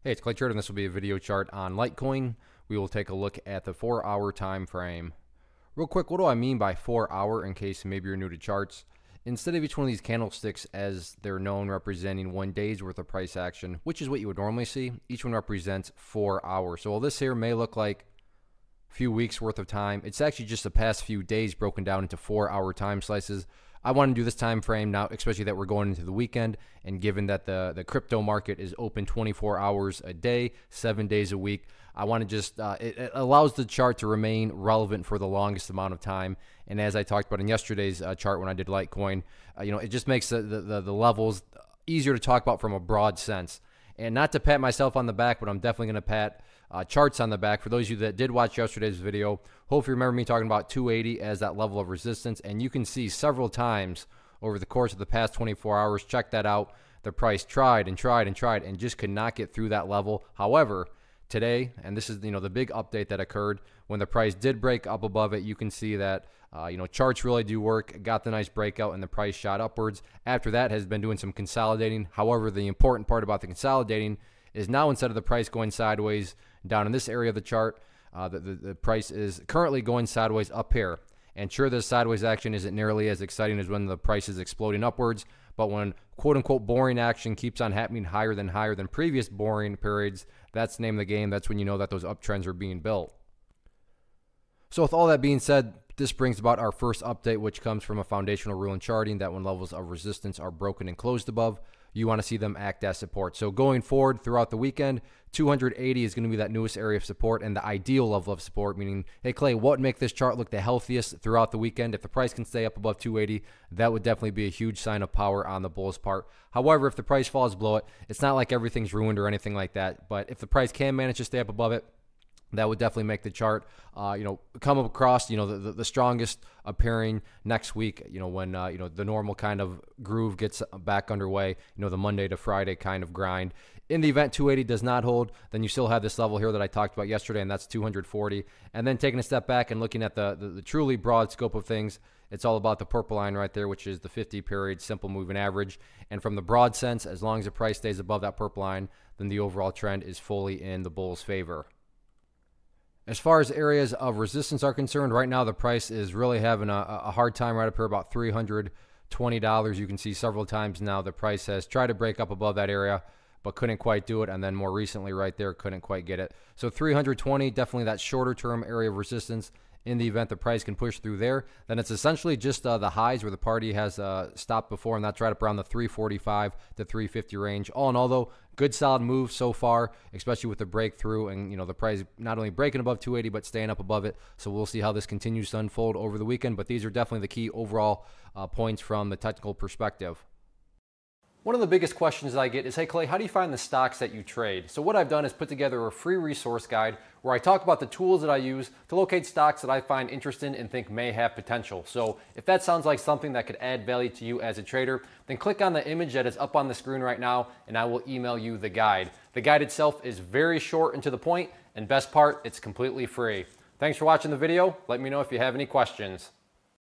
Hey, it's Clay Trader, and this will be a video chart on Litecoin. We will take a look at the 4-hour time frame. Real quick, what do I mean by 4-hour in case maybe you're new to charts? Instead of each one of these candlesticks as they're known representing 1 day's worth of price action, which is what you would normally see, each one represents 4 hours. So while this here may look like a few weeks worth of time, it's actually just the past few days broken down into 4-hour time slices. I want to do this time frame now, especially that we're going into the weekend, and given that the crypto market is open 24 hours a day, 7 days a week, I want to just it allows the chart to remain relevant for the longest amount of time. And as I talked about in yesterday's chart when I did Litecoin, it just makes the levels easier to talk about from a broad sense. And not to pat myself on the back, but I'm definitely going to pat charts on the back. For those of you that did watch yesterday's video, hopefully you remember me talking about 280 as that level of resistance. And you can see several times over the course of the past 24 hours, check that out, the price tried and tried and tried and just could not get through that level. However, today, and this is the big update that occurred, when the price did break up above it, you can see that charts really do work. Got the nice breakout and the price shot upwards. After that, has been doing some consolidating. However, the important part about the consolidating is now instead of the price going sideways down in this area of the chart, the price is currently going sideways up here. And sure, this sideways action isn't nearly as exciting as when the price is exploding upwards, but when quote-unquote boring action keeps on happening higher than previous boring periods, that's the name of the game. That's when you know that those uptrends are being built. So with all that being said, this brings about our first update, which comes from a foundational rule in charting that when levels of resistance are broken and closed above, you want to see them act as support. So going forward throughout the weekend, 280 is going to be that newest area of support and the ideal level of support, meaning, hey, Clay, what would make this chart look the healthiest throughout the weekend? If the price can stay up above 280, that would definitely be a huge sign of power on the bulls' part. However, if the price falls below it, it's not like everything's ruined or anything like that. But if the price can manage to stay up above it, that would definitely make the chart, come across, the strongest appearing next week, when, the normal kind of groove gets back underway, the Monday to Friday kind of grind. In the event 280 does not hold, then you still have this level here that I talked about yesterday, and that's 240. And then taking a step back and looking at the truly broad scope of things, it's all about the purple line right there, which is the 50-period simple moving average. And from the broad sense, as long as the price stays above that purple line, then the overall trend is fully in the bulls' favor. As far as areas of resistance are concerned, right now the price is really having a hard time right up here, about $320. You can see several times now the price has tried to break up above that area, but couldn't quite do it. And then more recently right there, couldn't quite get it. So 320, definitely that shorter term area of resistance. In the event the price can push through there, then it's essentially just the highs where the party has stopped before, and that's right up around the 345 to 350 range. All in all, though, good solid move so far, especially with the breakthrough and the price not only breaking above 280 but staying up above it. So we'll see how this continues to unfold over the weekend. But these are definitely the key overall points from the technical perspective. One of the biggest questions that I get is, hey Clay, how do you find the stocks that you trade? So what I've done is put together a free resource guide where I talk about the tools that I use to locate stocks that I find interesting and think may have potential. So if that sounds like something that could add value to you as a trader, then click on the image that is up on the screen right now and I will email you the guide. The guide itself is very short and to the point, and best part, it's completely free. Thanks for watching the video. Let me know if you have any questions.